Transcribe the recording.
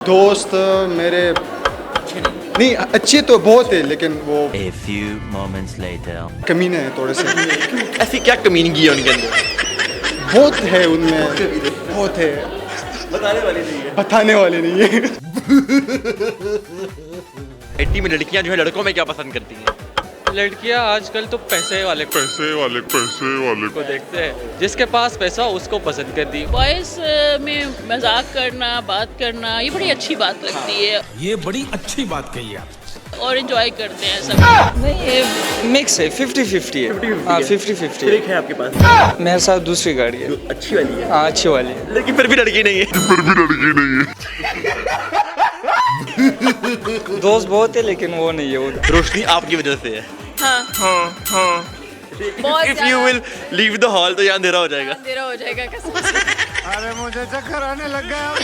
दोस्त मेरे नहीं अच्छे तो बहुत है, लेकिन वो A few moments later. कमीने हैं थोड़े से। ऐसी क्या कमीनगी है उनके अंदर? बहुत है उनमें, बहुत है, बताने वाली नहीं है। बताने वाले नहीं है। 80 में लड़कियां जो है लड़कों में क्या पसंद करती हैं? लड़कियां आजकल तो पैसे वाले को देखते हैं, जिसके पास पैसा हो उसको पसंद कर दी। वॉइस में मजाक करना, बात करना, ये बड़ी अच्छी बात लगती है ये बड़ी अच्छी बात कही आप। और एंजॉय करते हैं सब। नहीं, ये मिक्स है, 50-50 है। हाँ, 50-50 ब्रेक है आपके पास? मेरे साथ दूसरी गाड़ी है। अच्छी वाली है। हाँ, अच्छी वाली है। लेकिन फिर भी लड़की नहीं है। दोस्त बहुत है लेकिन वो नहीं है वो। रोशनी आपकी वजह से है। हाँ बहुत If you will leave the hall तो यहाँ अंधेरा हो जाएगा। अंधेरा हो जाएगा कसम से। अरे मुझे चक्कर आने लग गया।